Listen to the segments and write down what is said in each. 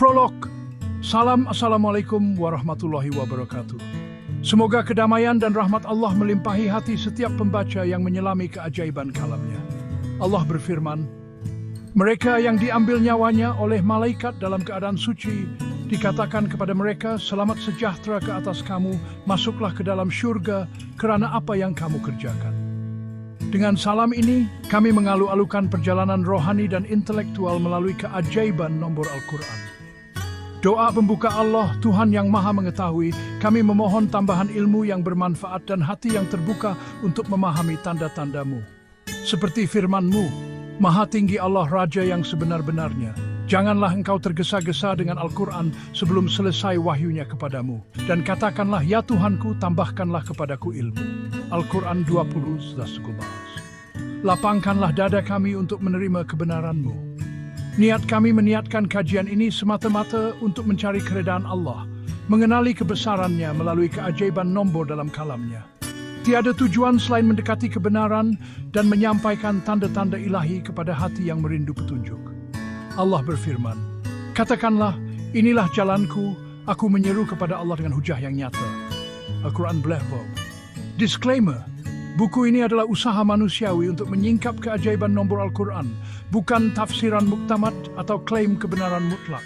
Prolog. Salam Assalamualaikum warahmatullahi wabarakatuh. Semoga kedamaian dan rahmat Allah melimpahi hati setiap pembaca yang menyelami keajaiban kalamnya. Allah berfirman, mereka yang diambil nyawanya oleh malaikat dalam keadaan suci, dikatakan kepada mereka, selamat sejahtera ke atas kamu, masuklah ke dalam syurga kerana apa yang kamu kerjakan. Dengan salam ini, kami mengalu-alukan perjalanan rohani dan intelektual melalui keajaiban nombor Al-Quran. Doa pembuka Allah, Tuhan yang Maha Mengetahui, kami memohon tambahan ilmu yang bermanfaat dan hati yang terbuka untuk memahami tanda-tanda-Mu. Seperti firman-Mu, Maha Tinggi Allah Raja yang sebenar-benarnya. Janganlah engkau tergesa-gesa dengan Al-Quran sebelum selesai wahyunya kepadamu. Dan katakanlah, ya Tuhanku, tambahkanlah kepadaku ilmu. Al-Quran 20, lapangkanlah dada kami untuk menerima kebenaran-Mu. Niat kami meniatkan kajian ini semata-mata untuk mencari keredaan Allah, mengenali kebesarannya melalui keajaiban nombor dalam kalamnya. Tiada tujuan selain mendekati kebenaran dan menyampaikan tanda-tanda ilahi kepada hati yang merindu petunjuk. Allah berfirman, katakanlah, inilah jalanku, aku menyeru kepada Allah dengan hujah yang nyata. Al-Quran Blehbob. Disclaimer, buku ini adalah usaha manusiawi untuk menyingkap keajaiban nombor Al-Quran, bukan tafsiran muktamad atau klaim kebenaran mutlak.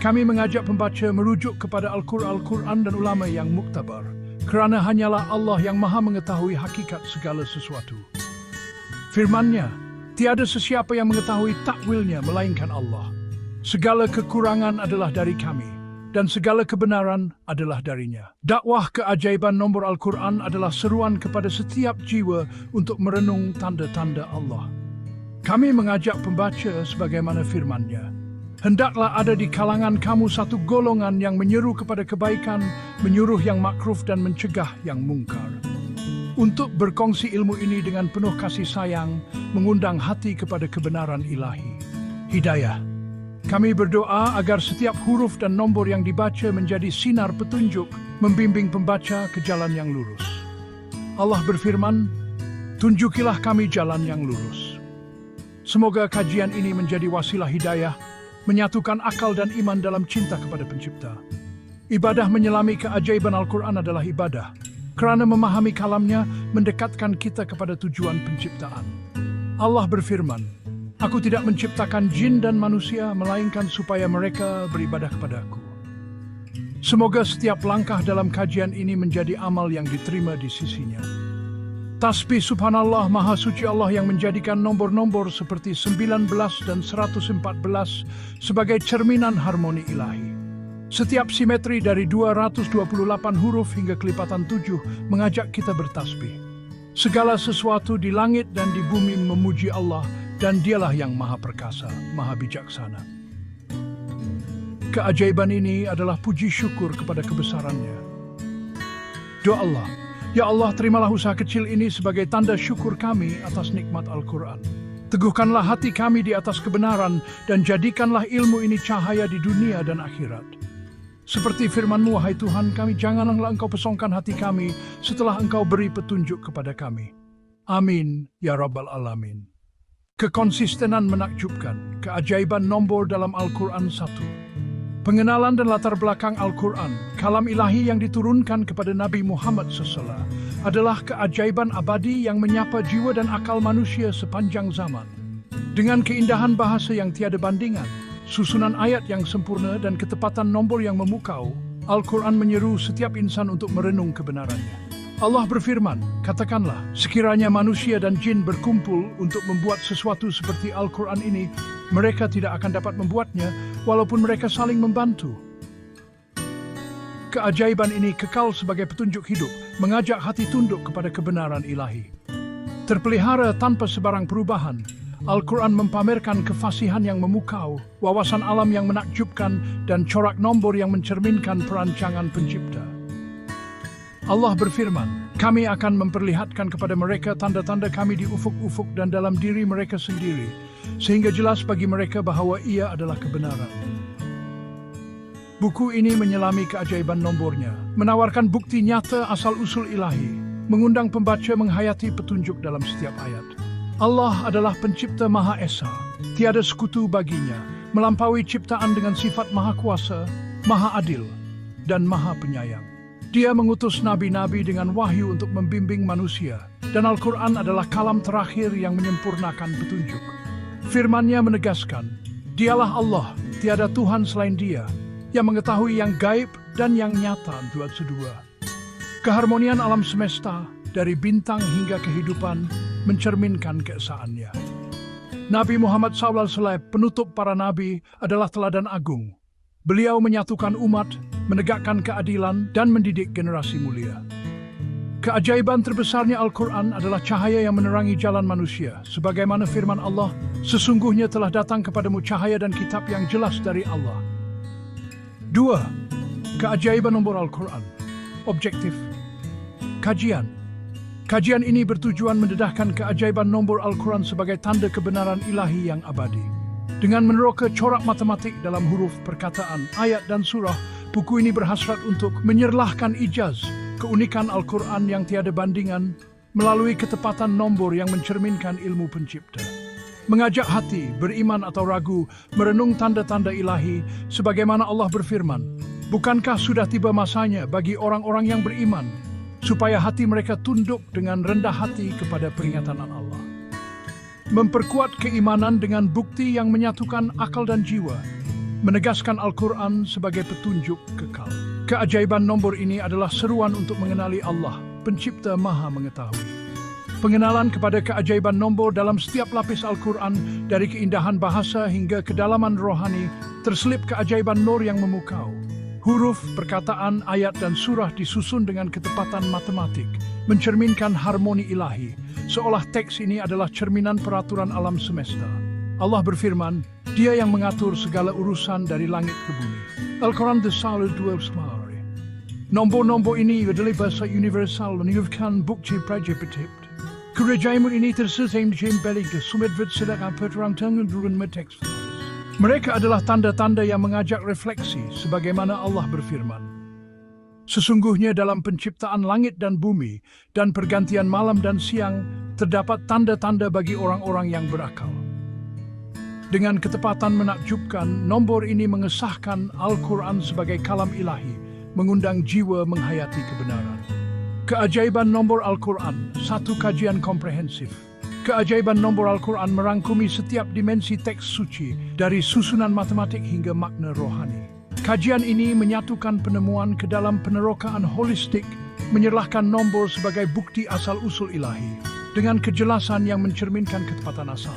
Kami mengajak pembaca merujuk kepada Al-Quran dan ulama yang muktabar, kerana hanyalah Allah yang Maha Mengetahui hakikat segala sesuatu. Firman-Nya, tiada sesiapa yang mengetahui takwilnya melainkan Allah. Segala kekurangan adalah dari kami, dan segala kebenaran adalah darinya. Dakwah keajaiban nombor Al-Quran adalah seruan kepada setiap jiwa untuk merenung tanda-tanda Allah. Kami mengajak pembaca sebagaimana firman-Nya. Hendaklah ada di kalangan kamu satu golongan yang menyeru kepada kebaikan, menyuruh yang makruf dan mencegah yang mungkar. Untuk berkongsi ilmu ini dengan penuh kasih sayang, mengundang hati kepada kebenaran ilahi. Hidayah. Kami berdoa agar setiap huruf dan nombor yang dibaca menjadi sinar petunjuk, membimbing pembaca ke jalan yang lurus. Allah berfirman, tunjukilah kami jalan yang lurus. Semoga kajian ini menjadi wasilah hidayah, menyatukan akal dan iman dalam cinta kepada Pencipta. Ibadah menyelami keajaiban Al-Quran adalah ibadah, kerana memahami kalamnya mendekatkan kita kepada tujuan penciptaan. Allah berfirman, aku tidak menciptakan jin dan manusia, melainkan supaya mereka beribadah kepadaku. Semoga setiap langkah dalam kajian ini menjadi amal yang diterima di sisinya. Tasbih Subhanallah, Maha Suci Allah yang menjadikan nombor-nombor seperti 19 dan 114 sebagai cerminan harmoni ilahi. Setiap simetri dari 228 huruf hingga kelipatan 7 mengajak kita bertasbih. Segala sesuatu di langit dan di bumi memuji Allah, dan Dialah yang Maha Perkasa, Maha Bijaksana. Keajaiban ini adalah puji syukur kepada kebesaran-Nya. Doa Allah, ya Allah, terimalah usaha kecil ini sebagai tanda syukur kami atas nikmat Al-Quran. Teguhkanlah hati kami di atas kebenaran dan jadikanlah ilmu ini cahaya di dunia dan akhirat. Seperti firman-Mu, wahai Tuhan kami, janganlah Engkau pesongkan hati kami setelah Engkau beri petunjuk kepada kami. Amin, ya Rabbal Alamin. Kekonsistenan menakjubkan, keajaiban nombor dalam Al-Quran 1. Pengenalan dan latar belakang Al-Quran, kalam ilahi yang diturunkan kepada Nabi Muhammad SAW, adalah keajaiban abadi yang menyapa jiwa dan akal manusia sepanjang zaman. Dengan keindahan bahasa yang tiada bandingan, susunan ayat yang sempurna dan ketepatan nombor yang memukau, Al-Quran menyeru setiap insan untuk merenung kebenarannya. Allah berfirman, katakanlah, sekiranya manusia dan jin berkumpul untuk membuat sesuatu seperti Al-Quran ini, mereka tidak akan dapat membuatnya, walaupun mereka saling membantu. Keajaiban ini kekal sebagai petunjuk hidup, mengajak hati tunduk kepada kebenaran ilahi. Terpelihara tanpa sebarang perubahan, Al-Quran mempamerkan kefasihan yang memukau, wawasan alam yang menakjubkan, dan corak nombor yang mencerminkan perancangan Pencipta. Allah berfirman, kami akan memperlihatkan kepada mereka tanda-tanda kami di ufuk-ufuk dan dalam diri mereka sendiri, sehingga jelas bagi mereka bahawa ia adalah kebenaran. Buku ini menyelami keajaiban nombornya, menawarkan bukti nyata asal-usul ilahi, mengundang pembaca menghayati petunjuk dalam setiap ayat. Allah adalah Pencipta Maha Esa, tiada sekutu baginya, melampaui ciptaan dengan sifat maha kuasa, maha adil, dan maha penyayang. Dia mengutus nabi-nabi dengan wahyu untuk membimbing manusia, dan Al-Quran adalah kalam terakhir yang menyempurnakan petunjuk. Firman-Nya menegaskan, Dialah Allah, tiada Tuhan selain Dia, yang mengetahui yang gaib dan yang nyata dua sedua. Keharmonian alam semesta, dari bintang hingga kehidupan, mencerminkan keesaannya. Nabi Muhammad SAW, penutup para nabi, adalah teladan agung. Beliau menyatukan umat, menegakkan keadilan, dan mendidik generasi mulia. Keajaiban terbesarnya Al-Quran adalah cahaya yang menerangi jalan manusia. Sebagaimana firman Allah, sesungguhnya telah datang kepadamu cahaya dan kitab yang jelas dari Allah. 2. Keajaiban nombor Al-Quran. Objektif. Kajian. Kajian ini bertujuan mendedahkan keajaiban nombor Al-Quran sebagai tanda kebenaran ilahi yang abadi. Dengan meneroka corak matematik dalam huruf, perkataan, ayat, dan surah, buku ini berhasrat untuk menyerlahkan ijaz, keunikan Al-Quran yang tiada bandingan, melalui ketepatan nombor yang mencerminkan ilmu pencipta. Mengajak hati, beriman atau ragu, merenung tanda-tanda ilahi, sebagaimana Allah berfirman, bukankah sudah tiba masanya bagi orang-orang yang beriman, supaya hati mereka tunduk dengan rendah hati kepada peringatan Allah. Memperkuat keimanan dengan bukti yang menyatukan akal dan jiwa, menegaskan Al-Quran sebagai petunjuk kekal. Keajaiban nombor ini adalah seruan untuk mengenali Allah, Pencipta Maha Mengetahui. Pengenalan kepada keajaiban nombor dalam setiap lapis Al-Quran, dari keindahan bahasa hingga kedalaman rohani, terselip keajaiban nur yang memukau. Huruf, perkataan, ayat, dan surah disusun dengan ketepatan matematik, mencerminkan harmoni ilahi, seolah teks ini adalah cerminan peraturan alam semesta. Allah berfirman, Dia yang mengatur segala urusan dari langit ke bumi. Al-Quran selalu dua semari. Nombor-nombor ini adalah bahasa universal menunjukkan bukti prajipat. Kerajaan ini tersetim jembali ke sumedvet sedang perterang tangan durun meteks. Mereka adalah tanda-tanda yang mengajak refleksi, sebagaimana Allah berfirman. Sesungguhnya dalam penciptaan langit dan bumi, dan pergantian malam dan siang, terdapat tanda-tanda bagi orang-orang yang berakal. Dengan ketepatan menakjubkan, nombor ini mengesahkan Al-Quran sebagai kalam ilahi, mengundang jiwa menghayati kebenaran. Keajaiban nombor Al-Quran, satu kajian komprehensif. Keajaiban nombor Al-Quran merangkumi setiap dimensi teks suci, dari susunan matematik hingga makna rohani. Kajian ini menyatukan penemuan ke dalam penerokaan holistik, menyerlahkan nombor sebagai bukti asal-usul ilahi, dengan kejelasan yang mencerminkan ketepatan asal.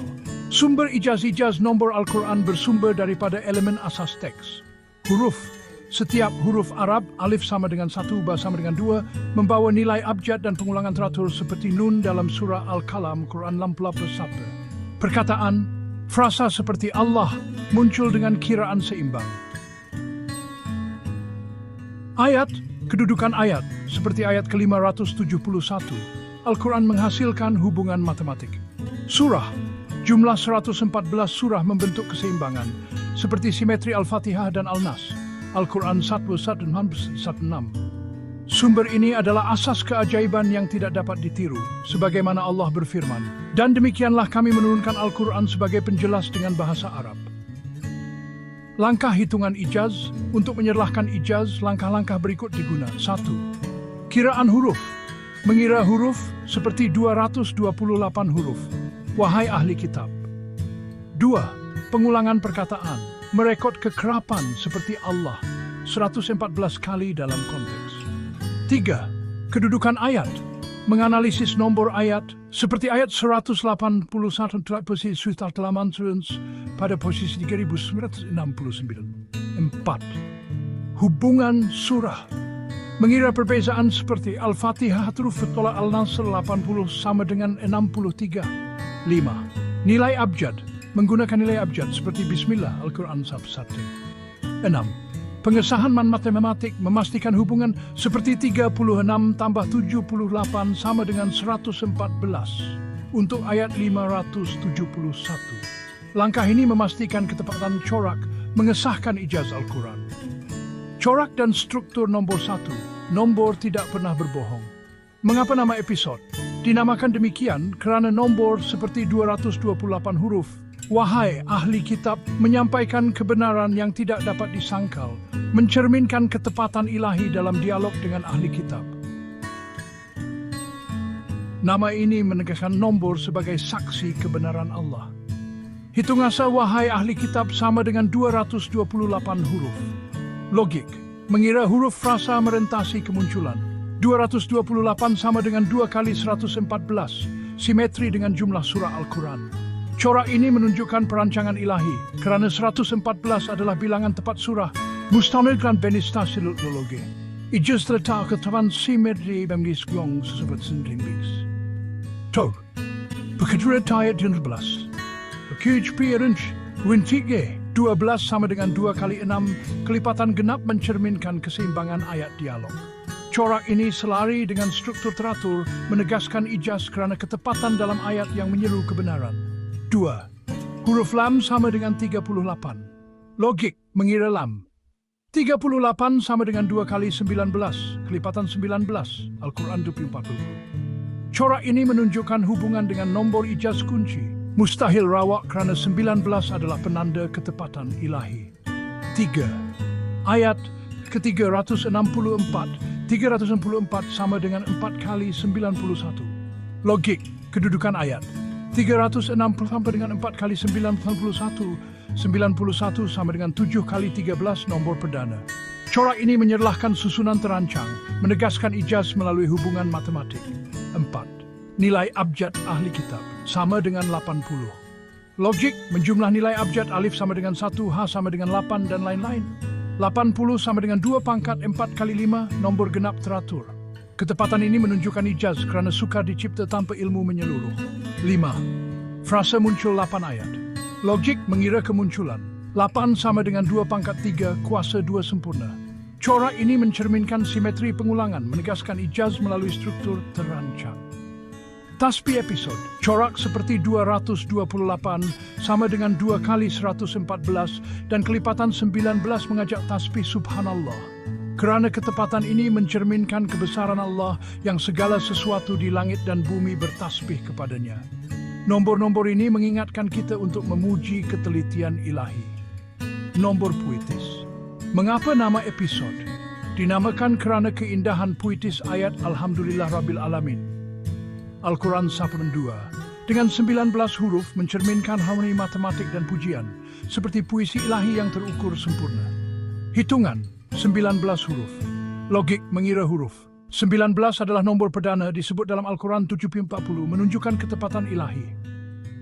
Sumber ijaz-ijaz nombor Al-Quran bersumber daripada elemen asas teks. Huruf. Setiap huruf Arab, alif sama dengan 1, ba sama dengan 2, membawa nilai abjad dan pengulangan teratur seperti nun dalam surah Al-Qalam, Quran 61. Perkataan, frasa seperti Allah muncul dengan kiraan seimbang. Ayat, kedudukan ayat, seperti ayat ke-571. Al-Quran menghasilkan hubungan matematik. Surah, jumlah 114 surah membentuk keseimbangan, seperti simetri Al-Fatihah dan Al-Nas. Al-Quran 1:1-16. Sumber ini adalah asas keajaiban yang tidak dapat ditiru, sebagaimana Allah berfirman, dan demikianlah kami menurunkan Al-Quran sebagai penjelas dengan bahasa Arab. Langkah hitungan ijaz. Untuk menyerlahkan ijaz, langkah-langkah berikut diguna. 1. Kiraan huruf. Mengira huruf seperti 228 huruf. Wahai ahli kitab. 2. Pengulangan perkataan. Merekod kekerapan seperti Allah 114 kali dalam konteks. 3. Kedudukan ayat. Menganalisis nombor ayat seperti ayat 181 posisi surat Al-Laman pada posisi 3969. 4. Hubungan surah. Mengira perbezaan seperti Al-Fatihah huruf tolak Al-Nasr 80 sama dengan 63. 5. Nilai abjad. Menggunakan nilai abjad seperti Bismillah Al-Quran 1. 6. Pengesahan matematik memastikan hubungan seperti 36 tambah 78 sama dengan 114 untuk ayat 571. Langkah ini memastikan ketepatan corak mengesahkan ijaz Al-Quran. Corak dan struktur nombor 1. Nombor tidak pernah berbohong. Mengapa nama episode dinamakan demikian? Kerana nombor seperti 228 huruf Wahai ahli kitab, menyampaikan kebenaran yang tidak dapat disangkal, mencerminkan ketepatan ilahi dalam dialog dengan ahli kitab. Nama ini menegaskan nombor sebagai saksi kebenaran Allah. Hitung asa wahai ahli kitab sama dengan 228 huruf. Logik, mengira huruf frasa merentasi kemunculan. 228 sama dengan 2 kali 114, simetri dengan jumlah surah Al-Quran. Corak ini menunjukkan perancangan ilahi, kerana 114 adalah bilangan tepat surah, mustamilkan benistasi lologi. Ijaz terletak ketetapan simetri bagi sekuang sesuatu sendirimbis. Tuh, Pekedura ayat 11. Pekiuj pirinch, wintige, 12 sama dengan 2 kali 6, kelipatan genap mencerminkan keseimbangan ayat dialog. Corak ini selari dengan struktur teratur, menegaskan ijaz kerana ketepatan dalam ayat yang menyeru kebenaran. 2. Huruf lam sama dengan 38. Logik, mengira lam. 38 sama dengan 2 kali 19, kelipatan 19, Al-Quran 40. Corak ini menunjukkan hubungan dengan nombor ijaz kunci. Mustahil rawak kerana 19 adalah penanda ketepatan ilahi. 3. Ayat ke-364. 364 sama dengan 4 kali 91. Logik, kedudukan ayat. 360 sama dengan 4 kali 91. 91 sama dengan 7 kali 13 nombor perdana. Corak ini menyerlahkan susunan terancang, menegaskan ijaz melalui hubungan matematik. 4. Nilai abjad ahli kitab sama dengan 80. Logik, menjumlah nilai abjad alif sama dengan 1, H sama dengan 8 dan lain-lain. 80 sama dengan 2 pangkat 4 kali 5, nombor genap teratur. Ketepatan ini menunjukkan ijaz kerana sukar dicipta tanpa ilmu menyeluruh. 5. Frasa muncul 8 ayat. Logik, mengira kemunculan. 8 sama dengan 2 pangkat 3, kuasa 2 sempurna. Corak ini mencerminkan simetri pengulangan, menegaskan ijaz melalui struktur terancang. Tasbih episod, corak seperti 228 sama dengan 2 kali 114 dan kelipatan 19 mengajak tasbih subhanallah. Kerana ketepatan ini mencerminkan kebesaran Allah yang segala sesuatu di langit dan bumi bertasbih kepadanya. Nombor-nombor ini mengingatkan kita untuk memuji ketelitian ilahi. Nombor puitis. Mengapa nama episod? Dinamakan kerana keindahan puitis ayat Alhamdulillah Rabbil Alamin. Al-Quran 82 dengan 19 huruf mencerminkan harmoni matematik dan pujian, seperti puisi ilahi yang terukur sempurna. Hitungan 19 huruf. Logik, mengira huruf. 19 adalah nombor perdana disebut dalam Al-Quran 740, menunjukkan ketepatan ilahi.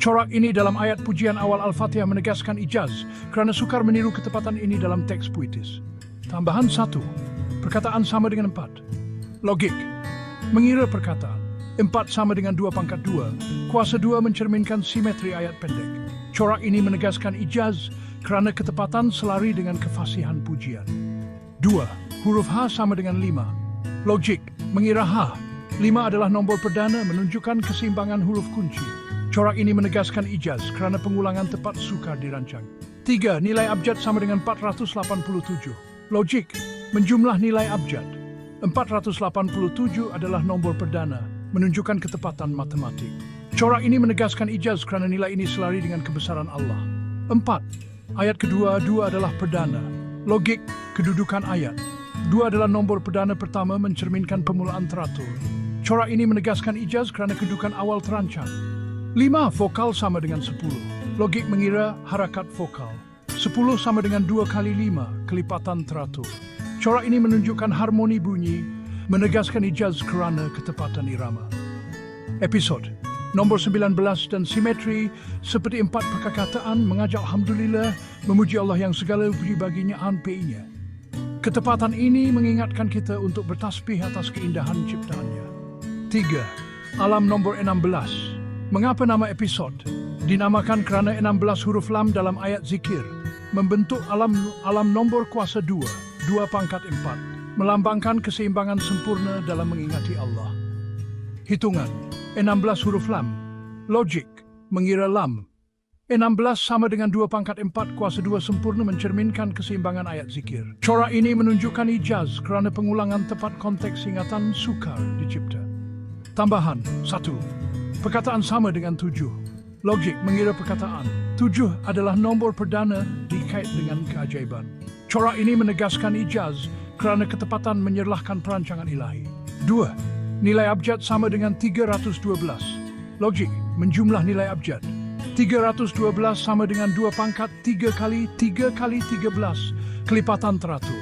Corak ini dalam ayat pujian awal Al-Fatihah menegaskan ijaz kerana sukar meniru ketepatan ini dalam teks puitis. Tambahan 1. Perkataan sama dengan 4. Logik, mengira perkataan. 4 sama dengan 2 pangkat 2. Kuasa 2 mencerminkan simetri ayat pendek. Corak ini menegaskan ijaz kerana ketepatan selari dengan kefasihan pujian. 2. Huruf H sama dengan 5. Logik, mengira H. 5 adalah nombor perdana menunjukkan keseimbangan huruf kunci. Corak ini menegaskan ijaz kerana pengulangan tepat sukar dirancang. 3. Nilai abjad sama dengan 487. Logik, menjumlah nilai abjad. 487 adalah nombor perdana, menunjukkan ketepatan matematik. Corak ini menegaskan ijaz kerana nilai ini selari dengan kebesaran Allah. 4. Ayat kedua, 2 adalah perdana. Logik, kedudukan ayat. 2 adalah nombor perdana pertama mencerminkan permulaan teratur. Corak ini menegaskan ijaz kerana kedudukan awal terancang. 5. Vokal sama dengan 10. Logik mengira harakat vokal. 10 sama dengan 2 kali 5, kelipatan teratur. Corak ini menunjukkan harmoni bunyi, menegaskan ijaz kerana ketepatan irama. Episod, nombor 19 dan simetri, seperti 4 perkataan mengajak Alhamdulillah, memuji Allah yang segala puji baginya anpeinya. Ketepatan ini mengingatkan kita untuk bertasbih atas keindahan ciptaannya. 3. Alam nombor 16. Mengapa nama episod? Dinamakan kerana 16 huruf lam dalam ayat zikir, membentuk alam nombor kuasa 2 pangkat 4, melambangkan keseimbangan sempurna dalam mengingati Allah. Hitungan, 16 huruf lam. Logik, mengira lam. 16 sama dengan 2 pangkat 4 kuasa 2 sempurna mencerminkan keseimbangan ayat zikir. Corak ini menunjukkan ijaz kerana pengulangan tepat konteks ingatan sukar dicipta. Tambahan 1. Perkataan sama dengan 7. Logik, mengira perkataan. 7 adalah nombor perdana dikait dengan keajaiban. Corak ini menegaskan ijaz kerana ketepatan menyerlahkan perancangan ilahi. 2. Nilai abjad sama dengan 312. Logik menjumlah nilai abjad. 312 sama dengan 2 pangkat 3 kali 3 kali 13 kelipatan teratur.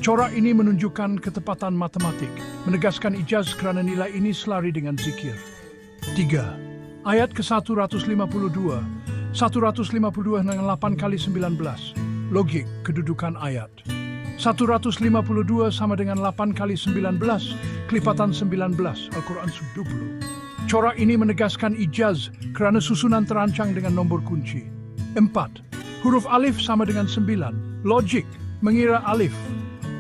Corak ini menunjukkan ketepatan matematik, menegaskan ijaz kerana nilai ini selari dengan zikir. 3. Ayat ke-152. 152 dengan 8 kali 19. Logik kedudukan ayat. 152 sama dengan 8 kali 19 kelipatan 19 Al-Quran sub 20. Corak ini menegaskan ijaz kerana susunan terancang dengan nombor kunci. 4. Huruf alif sama dengan 9. Logik mengira alif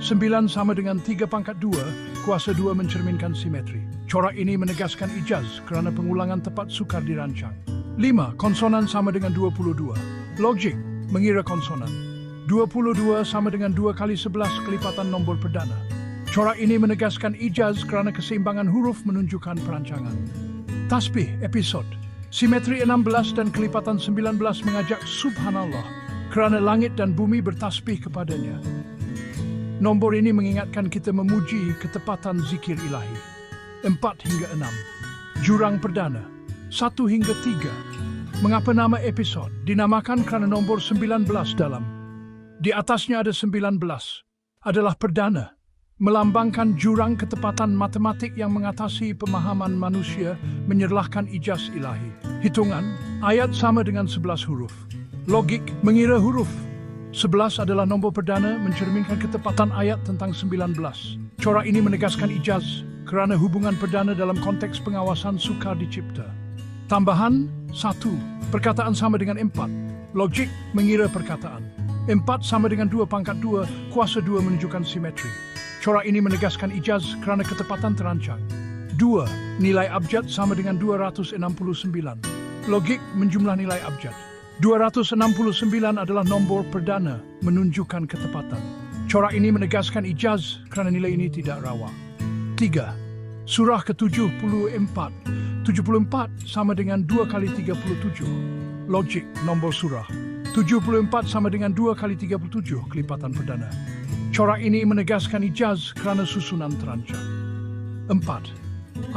9 sama dengan 3 pangkat 2 kuasa 2 mencerminkan simetri. Corak ini menegaskan ijaz kerana pengulangan tepat sukar dirancang. 5. Konsonan sama dengan 22. Logik mengira konsonan. 22 sama dengan 2 kali 11 kelipatan nombor perdana. Corak ini menegaskan ijaz kerana keseimbangan huruf menunjukkan perancangan. Tasbih episod. Simetri 16 dan kelipatan 19 mengajak subhanallah kerana langit dan bumi bertasbih kepadanya. Nombor ini mengingatkan kita memuji ketepatan zikir ilahi. 4 hingga 6. Jurang perdana 1 hingga 3. Mengapa nama episod dinamakan kerana nombor 19 dalam? Di atasnya ada 19. Adalah perdana, melambangkan jurang ketepatan matematik yang mengatasi pemahaman manusia menyerlahkan ijaz ilahi. Hitungan, ayat sama dengan 11 huruf. Logik, mengira huruf. 11 adalah nombor perdana mencerminkan ketepatan ayat tentang 19. Corak ini menegaskan ijaz kerana hubungan perdana dalam konteks pengawasan sukar dicipta. Tambahan 1. Perkataan sama dengan 4. Logik mengira perkataan. 4 sama dengan 2 pangkat 2 kuasa 2 menunjukkan simetri. Corak ini menegaskan ijaz kerana ketepatan terancang. 2. Nilai abjad sama dengan 269. Logik menjumlah nilai abjad. 269 adalah nombor perdana menunjukkan ketepatan. Corak ini menegaskan ijaz kerana nilai ini tidak rawa. 3. Surah ke-74. 74 sama dengan 2 kali 37. Logik nombor surah. 74 sama dengan 2 kali 37 kelipatan perdana. Corak ini menegaskan ijaz kerana susunan terancang. 4.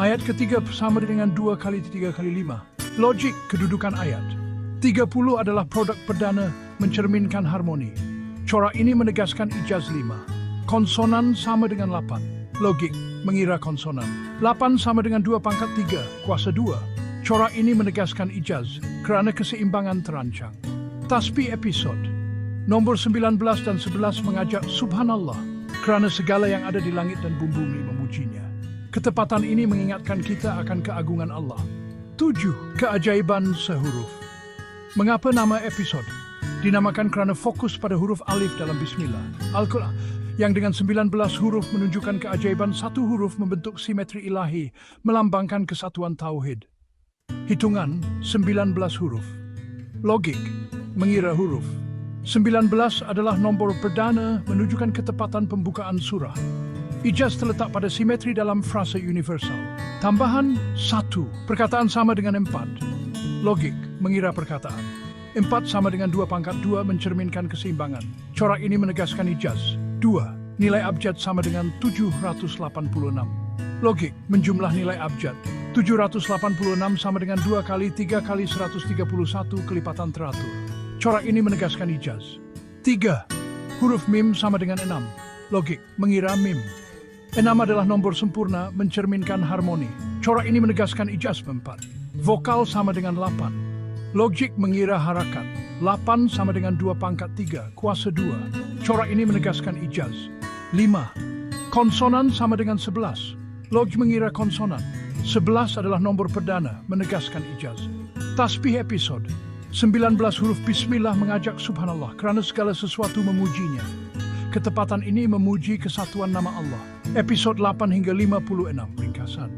Ayat ketiga sama dengan 2 kali 3 kali 5. Logik kedudukan ayat. 30 adalah produk perdana mencerminkan harmoni. Corak ini menegaskan ijaz 5. Konsonan sama dengan 8. Logik mengira konsonan. 8 sama dengan 2 pangkat 3 kuasa 2. Corak ini menegaskan ijaz kerana keseimbangan terancang. Tasbih episod. Nombor 19 dan 11 mengajak subhanallah kerana segala yang ada di langit dan bumi memujinya. Ketepatan ini mengingatkan kita akan keagungan Allah. 7. Keajaiban sehuruf. Mengapa nama episod dinamakan kerana fokus pada huruf alif dalam bismillah. Al-Quran yang dengan 19 huruf menunjukkan keajaiban satu huruf membentuk simetri ilahi melambangkan kesatuan tauhid. Hitungan 19 huruf. Logik mengira huruf. 19 adalah nombor perdana menunjukkan ketepatan pembukaan surah. Ijaz terletak pada simetri dalam frasa universal. Tambahan 1. Perkataan sama dengan 4. Logik mengira perkataan. 4 sama dengan 2 pangkat 2 mencerminkan keseimbangan. Corak ini menegaskan ijaz. 2. Nilai abjad sama dengan 786. Logik menjumlah nilai abjad. 786 sama dengan 2 kali 3 kali 131 kelipatan teratur. Corak ini menegaskan ijaz. 3. Huruf mim sama dengan 6. Logik mengira mim. 6 adalah nombor sempurna mencerminkan harmoni. Corak ini menegaskan ijaz 4. Vokal sama dengan 8. Logik mengira harakat. 8 sama dengan 2 pangkat 3 kuasa 2. Corak ini menegaskan ijaz. 5. Konsonan sama dengan 11. Logik mengira konsonan. 11 adalah nombor perdana menegaskan ijaz. Tasbih episod. 19 huruf bismillah mengajak subhanallah kerana segala sesuatu memujinya. Ketepatan ini memuji kesatuan nama Allah. Episod 8 hingga 56 ringkasan.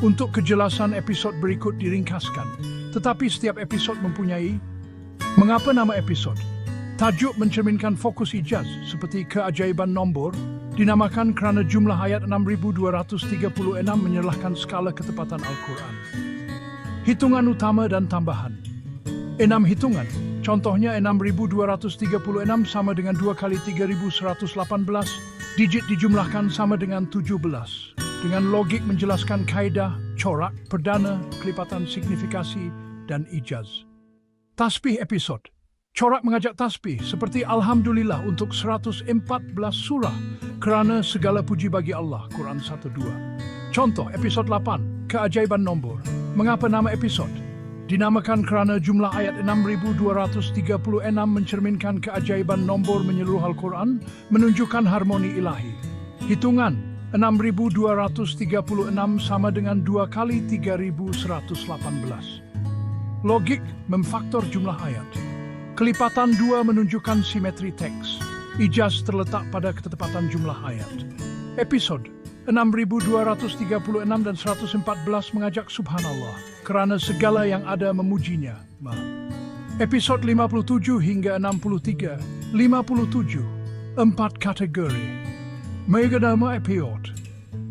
Untuk kejelasan episod berikut diringkaskan, tetapi setiap episod mempunyai mengapa nama episod. Tajuk mencerminkan fokus ijaz seperti keajaiban nombor, dinamakan kerana jumlah ayat 6236 menyerlahkan skala ketepatan Al-Quran. Hitungan utama dan tambahan. 6 hitungan. Contohnya 6.236 sama dengan 2 kali 3.118. Digit dijumlahkan sama dengan 17. Dengan logik menjelaskan kaidah, corak, perdana, kelipatan signifikasi, dan ijaz. Tasbih episode. Corak mengajak tasbih seperti Alhamdulillah untuk 114 surah kerana segala puji bagi Allah. Quran 1-2. Contoh episode 8. Keajaiban nombor. Mengapa nama episode? Dinamakan kerana jumlah ayat 6.236 mencerminkan keajaiban nombor menyeluruh Al-Quran, menunjukkan harmoni ilahi. Hitungan 6.236 sama dengan 2 kali 3.118. Logik memfaktor jumlah ayat. Kelipatan 2 menunjukkan simetri teks. Ijaz terletak pada ketepatan jumlah ayat. Episode 6.236 dan 114 mengajak subhanallah kerana segala yang ada memujinya. Episode 57 hingga 63. 57. 4 kategori. Meganama episode.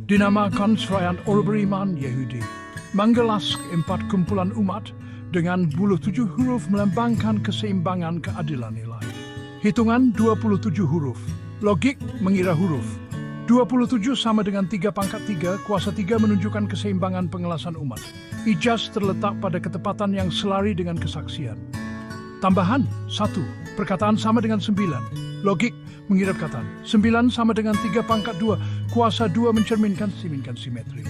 Dinamakan serayaan orang beriman Yahudi. Menggelas 4 kumpulan umat dengan 27 huruf melambangkan keseimbangan keadilan ilahi. Hitungan 27 huruf. Logik mengira huruf. 27 sama dengan 3 pangkat 3, kuasa 3 menunjukkan keseimbangan pengelasan umat. Ijaz terletak pada ketepatan yang selari dengan kesaksian. Tambahan 1. Perkataan sama dengan 9. Logik mengira perkataan. 9 sama dengan 3 pangkat 2, kuasa 2 mencerminkan simetri.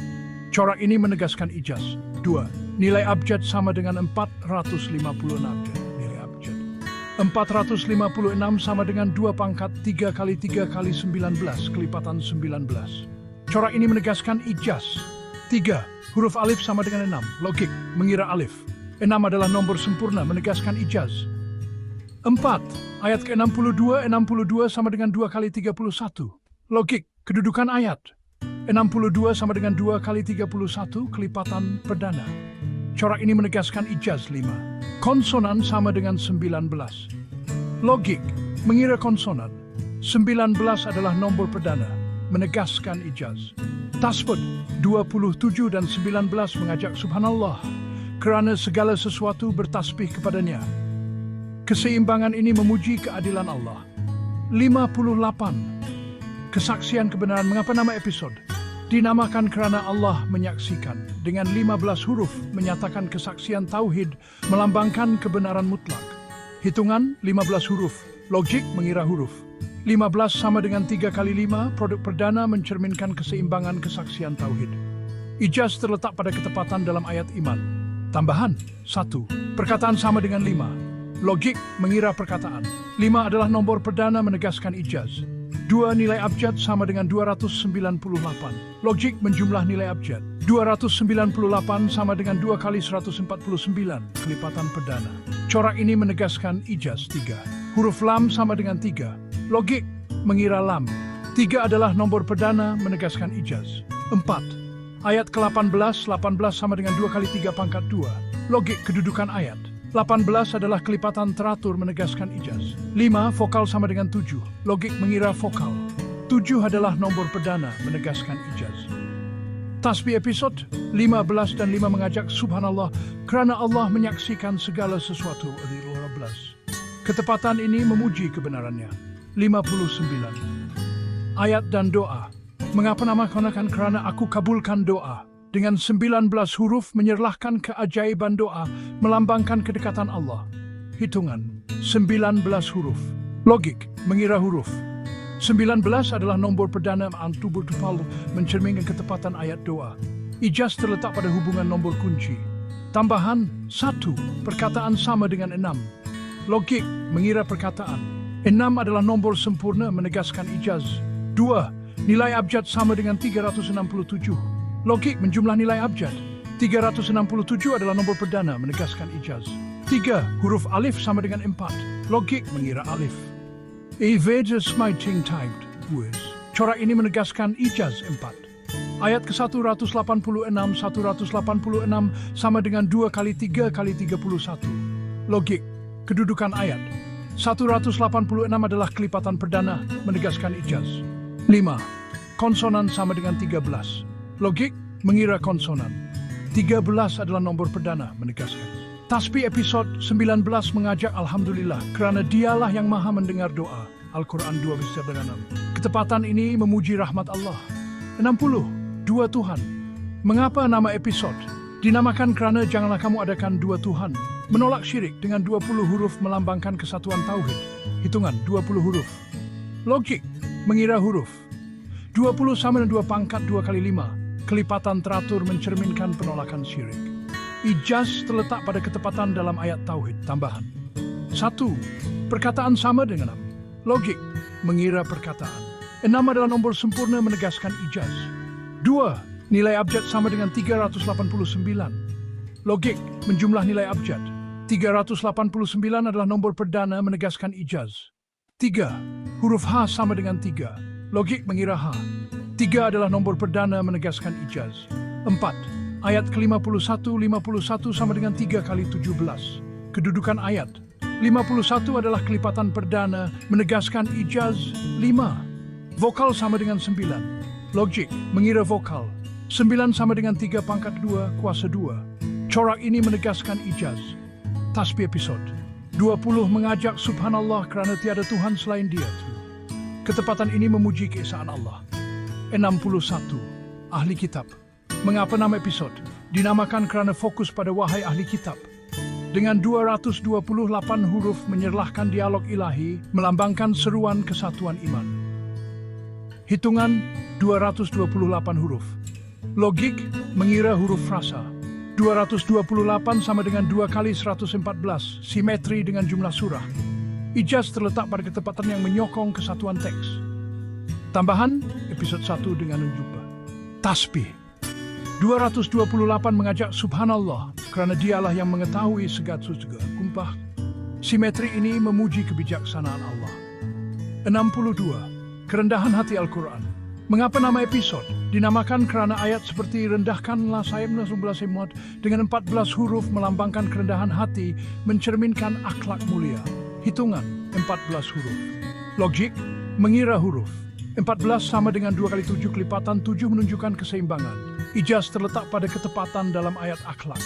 Corak ini menegaskan ijaz. 2. Nilai abjad sama dengan 456 abjad. 456 sama dengan 2 pangkat 3 kali 3 kali 19, kelipatan 19. Corak ini menegaskan ijaz. 3. Huruf alif sama dengan 6. Logik mengira alif. 6 adalah nombor sempurna menegaskan ijaz. 4. Ayat ke-62, 62 sama dengan 2 kali 31. Logik kedudukan ayat. 62 sama dengan 2 kali 31, kelipatan perdana. Corak ini menegaskan ijaz. 5. Konsonan sama dengan 19. Logik mengira konsonan. 19 adalah nombor perdana, menegaskan ijaz. Tasbih 27 dan 19 mengajak subhanallah kerana segala sesuatu bertasbih kepadanya. Keseimbangan ini memuji keadilan Allah. 58. Kesaksian kebenaran. Mengapa nama episode? Dinamakan kerana Allah menyaksikan. Dengan 15 huruf menyatakan kesaksian tauhid melambangkan kebenaran mutlak. Hitungan 15 huruf. Logik mengira huruf. 15 sama dengan 3 kali 5, produk perdana mencerminkan keseimbangan kesaksian tauhid. Ijaz terletak pada ketepatan dalam ayat iman. Tambahan 1. Perkataan sama dengan 5. Logik mengira perkataan. 5 adalah nombor perdana menegaskan ijaz. 2. Nilai abjad sama dengan 298. Logik menjumlah nilai abjad. 298 sama dengan 2 kali 149, kelipatan perdana. Corak ini menegaskan ijaz. 3. Huruf lam sama dengan 3. Logik mengira lam. 3 adalah nombor perdana menegaskan ijaz. 4. Ayat ke-18, 18 sama dengan 2 kali 3 pangkat 2. Logik kedudukan ayat. 18 adalah kelipatan teratur menegaskan ijaz. 5. Vokal sama dengan 7. Logik mengira vokal. 7 adalah nombor perdana menegaskan ijaz. Tasbih episode 15 dan 5 mengajak subhanallah kerana Allah menyaksikan segala sesuatu. 12. Ketepatan ini memuji kebenarannya. 59. Ayat dan doa. Mengapa namakan kerana aku kabulkan doa. Dengan 19 huruf menyerlahkan keajaiban doa, melambangkan kedekatan Allah. Hitungan 19 huruf. Logik mengira huruf. 19 adalah nombor perdana antubur tupal mencerminkan ketepatan ayat doa. Ijaz terletak pada hubungan nombor kunci. Tambahan 1. Perkataan sama dengan 6. Logik mengira perkataan. 6 adalah nombor sempurna menegaskan ijaz. 2. Nilai abjad sama dengan 367. Logik menjumlah nilai abjad. 367 adalah nombor perdana menegaskan ijaz. 3. Huruf alif sama dengan 4. Logik mengira alif. Evade smiting typed words. Corak ini menegaskan ijaz 4. Ayat ke-186, 186 sama dengan 2 kali 3 kali 31. Logik kedudukan ayat. 186 adalah kelipatan perdana menegaskan ijaz. 5. Konsonan sama dengan 13. Logik mengira konsonan. 13 adalah nombor perdana menegaskan. Tasbih episod 19 mengajak Alhamdulillah kerana dialah yang maha mendengar doa. Al-Quran 2:6. Ketepatan ini memuji rahmat Allah. 60. Dua Tuhan. Mengapa nama episod dinamakan kerana janganlah kamu adakan dua Tuhan. Menolak syirik dengan 20 huruf melambangkan kesatuan tauhid. Hitungan 20 huruf. Logik mengira huruf. 20 sama dengan 2 pangkat 2 kali 5. Kelipatan teratur mencerminkan penolakan syirik. Ijaz terletak pada ketepatan dalam ayat tauhid. Tambahan. 1. Perkataan sama dengan 6. Logik mengira perkataan. 6 adalah nombor sempurna menegaskan ijaz. 2. Nilai abjad sama dengan 389. Logik menjumlah nilai abjad. 389 adalah nombor perdana menegaskan ijaz. 3. Huruf H sama dengan 3. Logik mengira H. 3 adalah nombor perdana menegaskan ijaz. 4. Ayat ke-51 sama dengan 3 kali 17. Kedudukan ayat. 51 adalah kelipatan perdana menegaskan ijaz. 5. Vokal sama dengan 9. Logik mengira vokal. 9 sama dengan 3 pangkat 2 kuasa 2. Corak ini menegaskan ijaz. Tasbih episod 20 mengajak subhanallah kerana tiada Tuhan selain dia. Ketepatan ini memuji keesaan Allah. 61. Ahli kitab. Mengapa nama episod dinamakan kerana fokus pada wahai ahli kitab. Dengan 228 huruf menyerlahkan dialog ilahi melambangkan seruan kesatuan iman. Hitungan 228 huruf. Logik mengira huruf frasa. 228 sama dengan 2 kali 114, simetri dengan jumlah surah. Ijaz terletak pada ketepatan yang menyokong kesatuan teks. Tambahan episod 1 dengan menjumpa. Tasbih 228 mengajak subhanallah kerana dialah yang mengetahui segala kumpah. Simetri ini memuji kebijaksanaan Allah. 62. Kerendahan hati Al-Quran. Mengapa nama episod dinamakan kerana ayat seperti rendahkanlah sayapnya sebelah dengan 14 huruf melambangkan kerendahan hati mencerminkan akhlak mulia. Hitungan 14 huruf. Logik mengira huruf. 14 sama dengan 2 kali 7 kelipatan 7 menunjukkan keseimbangan. Ijaz terletak pada ketepatan dalam ayat akhlak.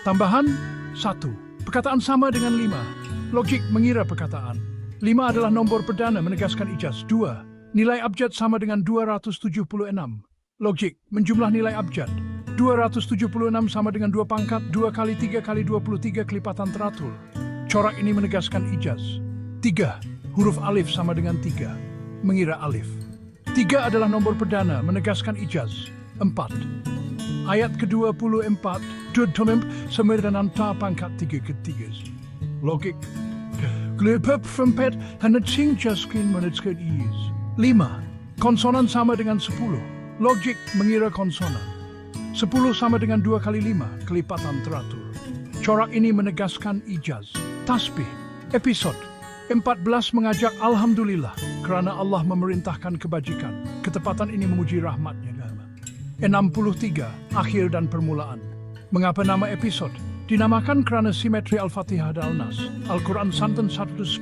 Tambahan 1. Perkataan sama dengan 5. Logik mengira perkataan. 5 adalah nombor perdana menegaskan ijaz. 2. Nilai abjad sama dengan 276. Logik menjumlah nilai abjad. 276 sama dengan 2 pangkat 2 kali 3 kali 23 kelipatan teratur. Corak ini menegaskan ijaz. 3. Huruf alif sama dengan 3. Mengira alif. 3 adalah nombor perdana menegaskan ijaz. 4. Ayat ke-24 sama dengan pangkat 3 ketiga. Logik gelipap fempet hanya jaskin menetkan is. 5. Konsonan sama dengan 10. Logik mengira konsonan. 10 sama dengan 2 kali 5 kelipatan teratur. Corak ini menegaskan ijaz. Tasbih episod 14 mengajak Alhamdulillah kerana Allah memerintahkan kebajikan. Ketepatan ini memuji rahmatnya. 63. Akhir dan permulaan. Mengapa nama episod dinamakan kerana simetri Al-Fatihah dan Al-Nas. Al-Quran santan 110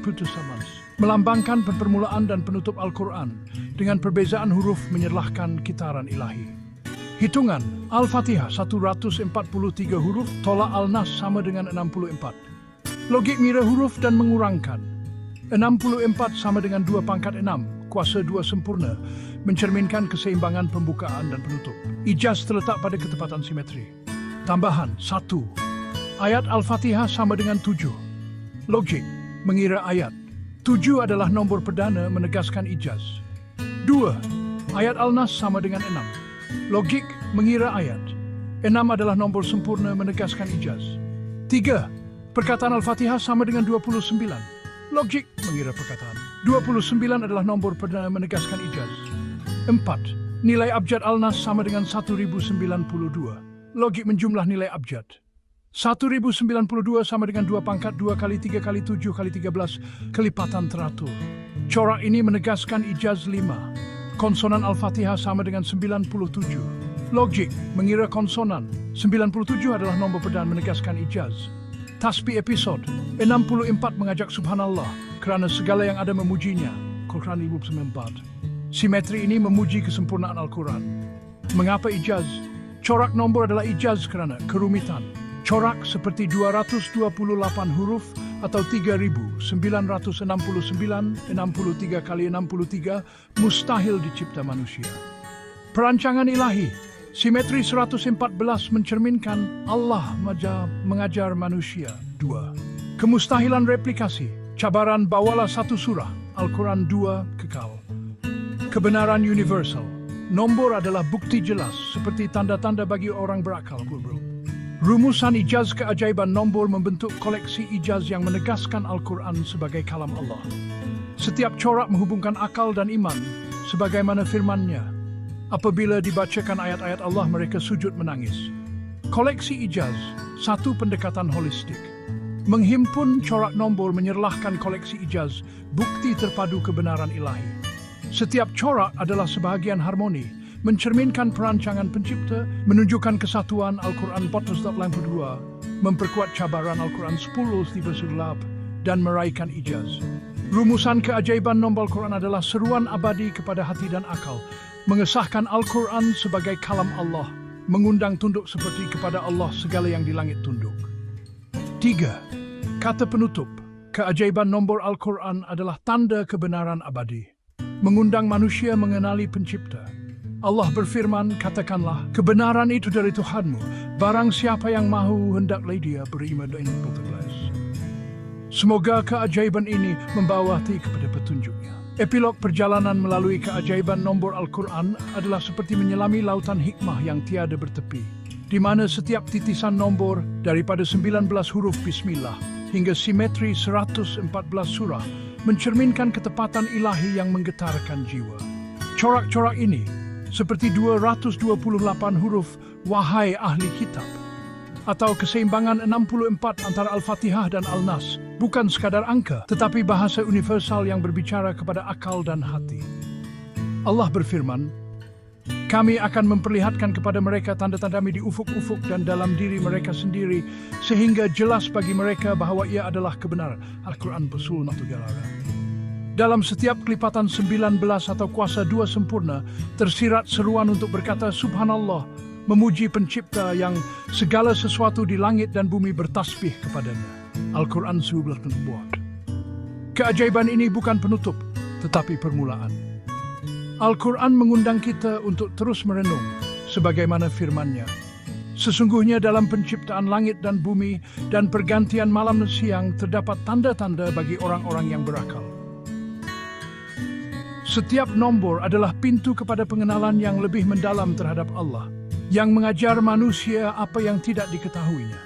melambangkan permulaan dan penutup Al-Quran dengan perbezaan huruf menyerlahkan kitaran ilahi. Hitungan Al-Fatihah 143 huruf, tolak Al-Nas sama dengan 64. Logik mira huruf dan mengurangkan. 64 sama dengan 2 pangkat 6, kuasa 2 sempurna, mencerminkan keseimbangan pembukaan dan penutup. Ijaz terletak pada ketepatan simetri. Tambahan 1. Ayat Al-Fatihah sama dengan 7. Logik mengira ayat. 7 adalah nombor perdana menegaskan ijaz. 2. Ayat Al-Nas sama dengan 6. Logik mengira ayat. 6 adalah nombor sempurna menegaskan ijaz. 3. Perkataan Al-Fatihah sama dengan 29. Logik mengira perkataan. 29 adalah nombor perdana menegaskan ijaz. 4. Nilai abjad Al-Nas sama dengan 1092. Logik menjumlah nilai abjad. 1092 sama dengan 2 pangkat 2 kali 3 kali 7 kali 13 kelipatan teratur. Corak ini menegaskan ijaz 5. Konsonan Al-Fatihah sama dengan 97. Logik mengira konsonan. 97 adalah nombor perdana menegaskan ijaz. Tasbih episod 64 mengajak subhanallah kerana segala yang ada memujinya. Quran 94. Simetri ini memuji kesempurnaan Al-Quran. Mengapa ijaz? Corak nombor adalah ijaz kerana kerumitan. Corak seperti 228 huruf atau 3.969 63 kali 63 mustahil dicipta manusia. Perancangan ilahi, simetri 114 mencerminkan Allah mengajar manusia. 2. Kemustahilan replikasi, cabaran bawalah satu surah, Al-Quran 2 kekal. Kebenaran universal, nombor adalah bukti jelas seperti tanda-tanda bagi orang berakal. Rumusan ijaz keajaiban nombor membentuk koleksi ijaz yang menegaskan Al-Quran sebagai kalam Allah. Setiap corak menghubungkan akal dan iman, sebagaimana firman-Nya. Apabila dibacakan ayat-ayat Allah, mereka sujud menangis. Koleksi ijaz, satu pendekatan holistik. Menghimpun corak nombor menyerlahkan koleksi ijaz, bukti terpadu kebenaran ilahi. Setiap corak adalah sebahagian harmoni, mencerminkan perancangan pencipta, menunjukkan kesatuan Al-Quran 482, memperkuat cabaran Al-Quran 10 dan meraihkan ijaz. Rumusan keajaiban nombor Al-Quran adalah seruan abadi kepada hati dan akal, mengesahkan Al-Quran sebagai kalam Allah, mengundang tunduk seperti kepada Allah segala yang di langit tunduk. 3. Kata penutup, keajaiban nombor Al-Quran adalah tanda kebenaran abadi, mengundang manusia mengenali pencipta. Allah berfirman, katakanlah, kebenaran itu dari Tuhanmu, barang siapa yang mahu hendaklah dia beriman dengan Al-Quran. Semoga keajaiban ini membawa hati kepada petunjuknya. Epilog perjalanan melalui keajaiban nombor Al-Quran adalah seperti menyelami lautan hikmah yang tiada bertepi, di mana setiap titisan nombor daripada 19 huruf Bismillah hingga simetri 114 surah mencerminkan ketepatan ilahi yang menggetarkan jiwa. Corak-corak ini seperti 228 huruf wahai ahli kitab, atau keseimbangan 64 antara Al-Fatihah dan Al-Nas, bukan sekadar angka, tetapi bahasa universal yang berbicara kepada akal dan hati. Allah berfirman, kami akan memperlihatkan kepada mereka tanda-tanda kami di ufuk-ufuk dan dalam diri mereka sendiri, sehingga jelas bagi mereka bahawa ia adalah kebenaran. Al-Quran Pesul Natugalaga. Dalam setiap kelipatan 19 atau kuasa 2 sempurna, tersirat seruan untuk berkata Subhanallah, memuji pencipta yang segala sesuatu di langit dan bumi bertasbih kepadanya. Al-Quran 11 buat. Keajaiban ini bukan penutup, tetapi permulaan. Al-Quran mengundang kita untuk terus merenung, sebagaimana firman-Nya. Sesungguhnya dalam penciptaan langit dan bumi dan pergantian malam dan siang terdapat tanda-tanda bagi orang-orang yang berakal. Setiap nombor adalah pintu kepada pengenalan yang lebih mendalam terhadap Allah, yang mengajar manusia apa yang tidak diketahuinya.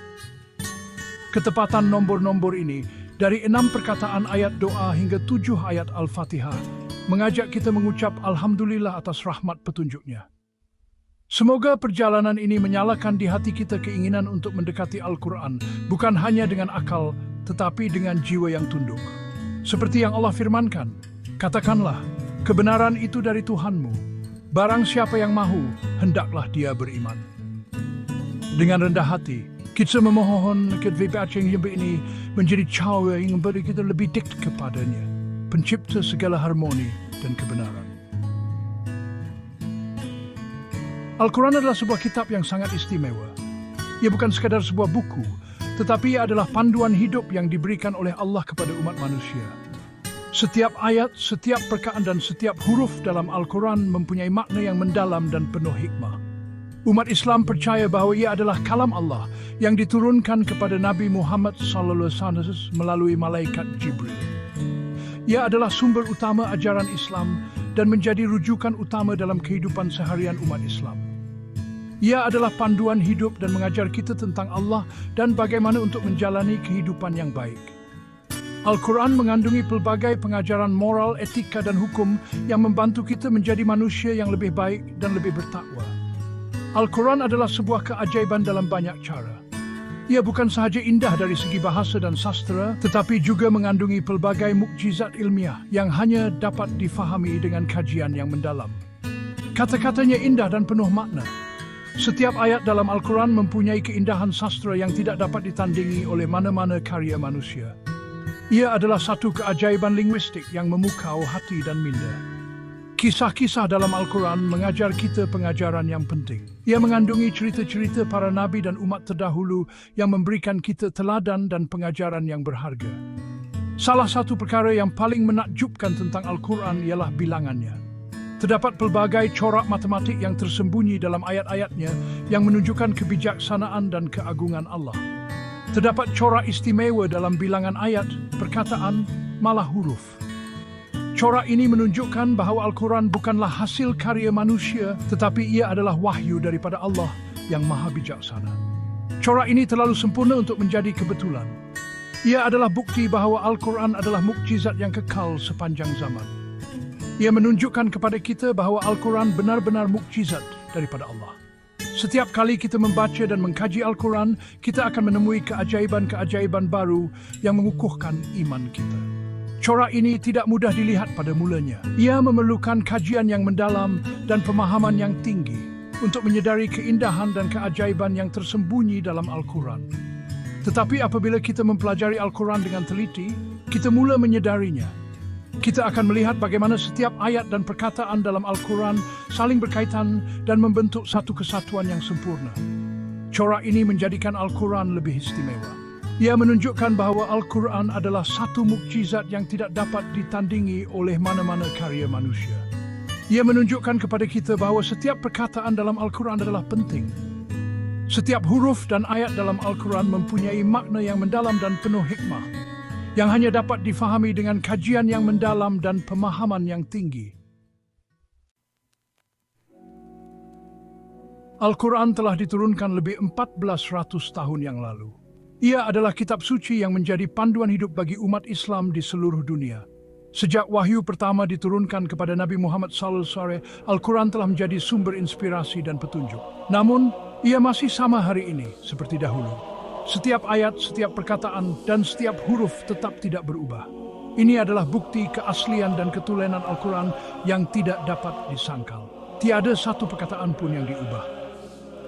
Ketepatan nombor-nombor ini, dari 6 perkataan ayat doa hingga 7 ayat Al-Fatihah, mengajak kita mengucap Alhamdulillah atas rahmat petunjuknya. Semoga perjalanan ini menyalakan di hati kita keinginan untuk mendekati Al-Quran, bukan hanya dengan akal, tetapi dengan jiwa yang tunduk. Seperti yang Allah firmankan, katakanlah, kebenaran itu dari Tuhanmu, barang siapa yang mahu, hendaklah dia beriman. Dengan rendah hati, kita memohon kepada yang ini menjadi cawa yang memberi kita lebih dekat kepadanya, pencipta segala harmoni dan kebenaran. Al-Quran adalah sebuah kitab yang sangat istimewa. Ia bukan sekadar sebuah buku, tetapi ia adalah panduan hidup yang diberikan oleh Allah kepada umat manusia. Setiap ayat, setiap perkataan dan setiap huruf dalam Al-Quran mempunyai makna yang mendalam dan penuh hikmah. Umat Islam percaya bahawa ia adalah kalam Allah yang diturunkan kepada Nabi Muhammad SAW melalui malaikat Jibril. Ia adalah sumber utama ajaran Islam dan menjadi rujukan utama dalam kehidupan seharian umat Islam. Ia adalah panduan hidup dan mengajar kita tentang Allah dan bagaimana untuk menjalani kehidupan yang baik. Al-Quran mengandungi pelbagai pengajaran moral, etika dan hukum yang membantu kita menjadi manusia yang lebih baik dan lebih bertakwa. Al-Quran adalah sebuah keajaiban dalam banyak cara. Ia bukan sahaja indah dari segi bahasa dan sastra, tetapi juga mengandungi pelbagai mukjizat ilmiah yang hanya dapat difahami dengan kajian yang mendalam. Kata-katanya indah dan penuh makna. Setiap ayat dalam Al-Quran mempunyai keindahan sastra yang tidak dapat ditandingi oleh mana-mana karya manusia. Ia adalah satu keajaiban linguistik yang memukau hati dan minda. Kisah-kisah dalam Al-Quran mengajar kita pengajaran yang penting. Ia mengandungi cerita-cerita para nabi dan umat terdahulu yang memberikan kita teladan dan pengajaran yang berharga. Salah satu perkara yang paling menakjubkan tentang Al-Quran ialah bilangannya. Terdapat pelbagai corak matematik yang tersembunyi dalam ayat-ayatnya yang menunjukkan kebijaksanaan dan keagungan Allah. Terdapat corak istimewa dalam bilangan ayat, perkataan, malah huruf. Corak ini menunjukkan bahawa Al-Quran bukanlah hasil karya manusia, tetapi ia adalah wahyu daripada Allah yang maha bijaksana. Corak ini terlalu sempurna untuk menjadi kebetulan. Ia adalah bukti bahawa Al-Quran adalah mukjizat yang kekal sepanjang zaman. Ia menunjukkan kepada kita bahawa Al-Quran benar-benar mukjizat daripada Allah. Setiap kali kita membaca dan mengkaji Al-Quran, kita akan menemui keajaiban-keajaiban baru yang mengukuhkan iman kita. Corak ini tidak mudah dilihat pada mulanya. Ia memerlukan kajian yang mendalam dan pemahaman yang tinggi untuk menyedari keindahan dan keajaiban yang tersembunyi dalam Al-Quran. Tetapi apabila kita mempelajari Al-Quran dengan teliti, kita mula menyedarinya. Kita akan melihat bagaimana setiap ayat dan perkataan dalam Al-Quran saling berkaitan dan membentuk satu kesatuan yang sempurna. Corak ini menjadikan Al-Quran lebih istimewa. Ia menunjukkan bahawa Al-Quran adalah satu mukjizat yang tidak dapat ditandingi oleh mana-mana karya manusia. Ia menunjukkan kepada kita bahawa setiap perkataan dalam Al-Quran adalah penting. Setiap huruf dan ayat dalam Al-Quran mempunyai makna yang mendalam dan penuh hikmah, yang hanya dapat difahami dengan kajian yang mendalam dan pemahaman yang tinggi. Al-Quran telah diturunkan lebih 1400 tahun yang lalu. Ia adalah kitab suci yang menjadi panduan hidup bagi umat Islam di seluruh dunia. Sejak wahyu pertama diturunkan kepada Nabi Muhammad SAW, Al-Quran telah menjadi sumber inspirasi dan petunjuk. Namun, ia masih sama hari ini seperti dahulu. Setiap ayat, setiap perkataan, dan setiap huruf tetap tidak berubah. Ini adalah bukti keaslian dan ketulenan Al-Quran yang tidak dapat disangkal. Tiada satu perkataan pun yang diubah.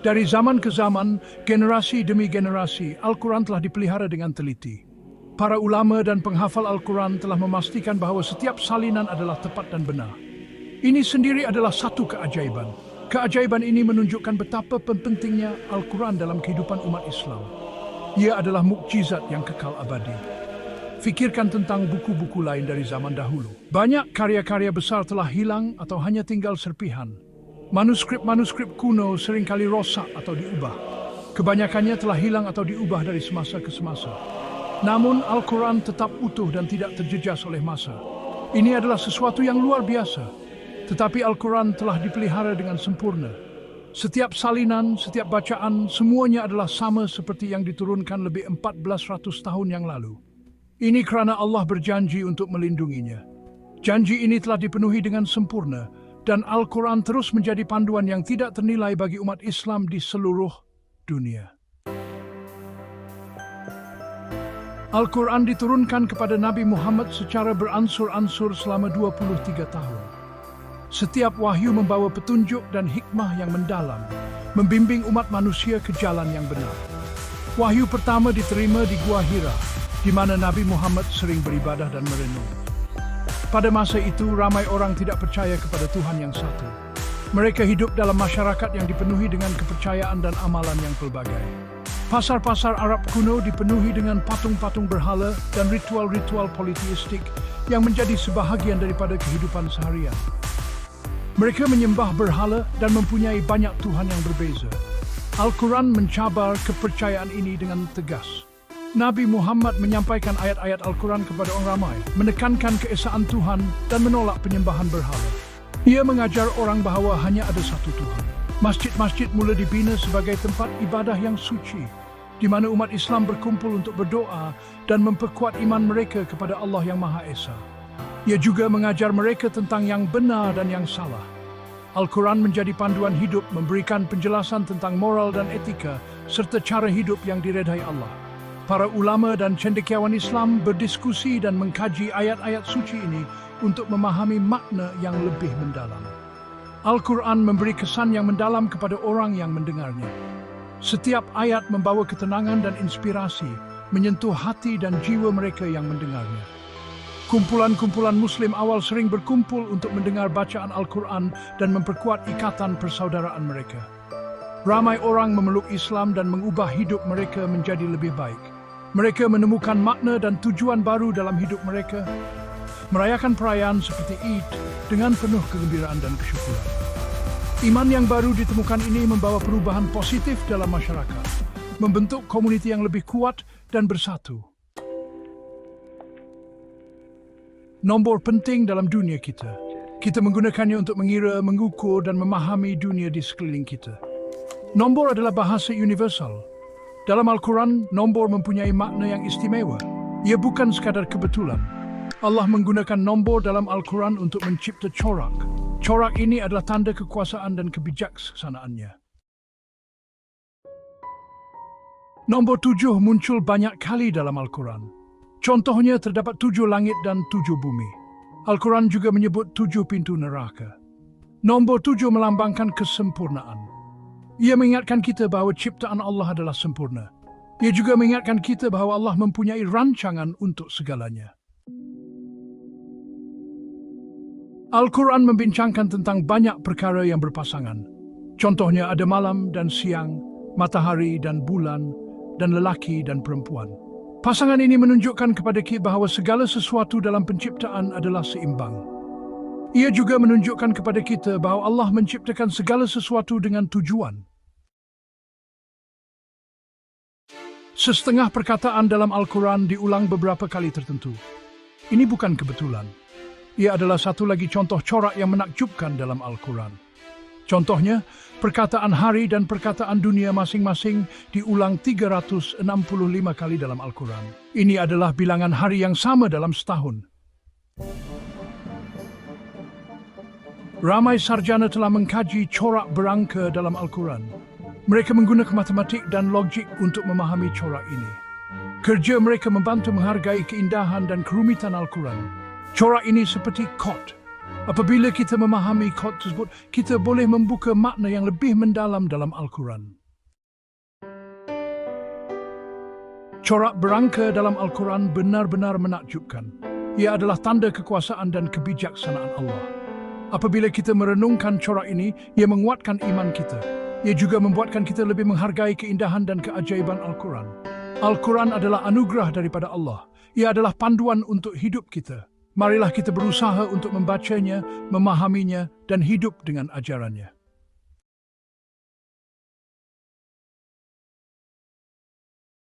Dari zaman ke zaman, generasi demi generasi, Al-Quran telah dipelihara dengan teliti. Para ulama dan penghafal Al-Quran telah memastikan bahawa setiap salinan adalah tepat dan benar. Ini sendiri adalah satu keajaiban. Keajaiban ini menunjukkan betapa pentingnya Al-Quran dalam kehidupan umat Islam. Ia adalah mukjizat yang kekal abadi. Fikirkan tentang buku-buku lain dari zaman dahulu. Banyak karya-karya besar telah hilang atau hanya tinggal serpihan. Manuskrip-manuskrip kuno seringkali rosak atau diubah. Kebanyakannya telah hilang atau diubah dari semasa ke semasa. Namun Al-Quran tetap utuh dan tidak terjejas oleh masa. Ini adalah sesuatu yang luar biasa. Tetapi Al-Quran telah dipelihara dengan sempurna. Setiap salinan, setiap bacaan, semuanya adalah sama seperti yang diturunkan lebih 1400 tahun yang lalu. Ini kerana Allah berjanji untuk melindunginya. Janji ini telah dipenuhi dengan sempurna, dan Al-Quran terus menjadi panduan yang tidak ternilai bagi umat Islam di seluruh dunia. Al-Quran diturunkan kepada Nabi Muhammad secara beransur-ansur selama 23 tahun. Setiap wahyu membawa petunjuk dan hikmah yang mendalam, membimbing umat manusia ke jalan yang benar. Wahyu pertama diterima di Gua Hira, di mana Nabi Muhammad sering beribadah dan merenung. Pada masa itu, ramai orang tidak percaya kepada Tuhan yang satu. Mereka hidup dalam masyarakat yang dipenuhi dengan kepercayaan dan amalan yang pelbagai. Pasar-pasar Arab kuno dipenuhi dengan patung-patung berhala dan ritual-ritual politeistik yang menjadi sebahagian daripada kehidupan seharian. Mereka menyembah berhala dan mempunyai banyak Tuhan yang berbeza. Al-Quran mencabar kepercayaan ini dengan tegas. Nabi Muhammad menyampaikan ayat-ayat Al-Quran kepada orang ramai, menekankan keesaan Tuhan dan menolak penyembahan berhala. Ia mengajar orang bahawa hanya ada satu Tuhan. Masjid-masjid mula dibina sebagai tempat ibadah yang suci, di mana umat Islam berkumpul untuk berdoa dan memperkuat iman mereka kepada Allah yang Maha Esa. Ia juga mengajar mereka tentang yang benar dan yang salah. Al-Quran menjadi panduan hidup, memberikan penjelasan tentang moral dan etika, serta cara hidup yang diredai Allah. Para ulama dan cendekiawan Islam berdiskusi dan mengkaji ayat-ayat suci ini untuk memahami makna yang lebih mendalam. Al-Quran memberi kesan yang mendalam kepada orang yang mendengarnya. Setiap ayat membawa ketenangan dan inspirasi, menyentuh hati dan jiwa mereka yang mendengarnya. Kumpulan-kumpulan Muslim awal sering berkumpul untuk mendengar bacaan Al-Quran dan memperkuat ikatan persaudaraan mereka. Ramai orang memeluk Islam dan mengubah hidup mereka menjadi lebih baik. Mereka menemukan makna dan tujuan baru dalam hidup mereka, merayakan perayaan seperti Eid dengan penuh kegembiraan dan kesyukuran. Iman yang baru ditemukan ini membawa perubahan positif dalam masyarakat, membentuk komuniti yang lebih kuat dan bersatu. Nombor penting dalam dunia kita. Kita menggunakannya untuk mengira, mengukur dan memahami dunia di sekeliling kita. Nombor adalah bahasa universal. Dalam Al-Quran, nombor mempunyai makna yang istimewa. Ia bukan sekadar kebetulan. Allah menggunakan nombor dalam Al-Quran untuk mencipta corak. Corak ini adalah tanda kekuasaan dan kebijaksanaannya. Nombor 7 muncul banyak kali dalam Al-Quran. Contohnya terdapat 7 langit dan 7 bumi. Al-Quran juga menyebut 7 pintu neraka. Nombor 7 melambangkan kesempurnaan. Ia mengingatkan kita bahawa ciptaan Allah adalah sempurna. Ia juga mengingatkan kita bahawa Allah mempunyai rancangan untuk segalanya. Al-Quran membincangkan tentang banyak perkara yang berpasangan. Contohnya ada malam dan siang, matahari dan bulan, dan lelaki dan perempuan. Pasangan ini menunjukkan kepada kita bahawa segala sesuatu dalam penciptaan adalah seimbang. Ia juga menunjukkan kepada kita bahawa Allah menciptakan segala sesuatu dengan tujuan. Setengah perkataan dalam Al-Quran diulang beberapa kali tertentu. Ini bukan kebetulan. Ia adalah satu lagi contoh corak yang menakjubkan dalam Al-Quran. Contohnya, perkataan hari dan perkataan dunia masing-masing diulang 365 kali dalam Al-Quran. Ini adalah bilangan hari yang sama dalam setahun. Ramai sarjana telah mengkaji corak berangka dalam Al-Quran. Mereka menggunakan matematik dan logik untuk memahami corak ini. Kerja mereka membantu menghargai keindahan dan kerumitan Al-Quran. Corak ini seperti kod. Apabila kita memahami kod tersebut, kita boleh membuka makna yang lebih mendalam dalam Al-Quran. Corak berangka dalam Al-Quran benar-benar menakjubkan. Ia adalah tanda kekuasaan dan kebijaksanaan Allah. Apabila kita merenungkan corak ini, ia menguatkan iman kita. Ia juga membuatkan kita lebih menghargai keindahan dan keajaiban Al-Quran. Al-Quran adalah anugerah daripada Allah. Ia adalah panduan untuk hidup kita. Marilah kita berusaha untuk membacanya, memahaminya, dan hidup dengan ajarannya.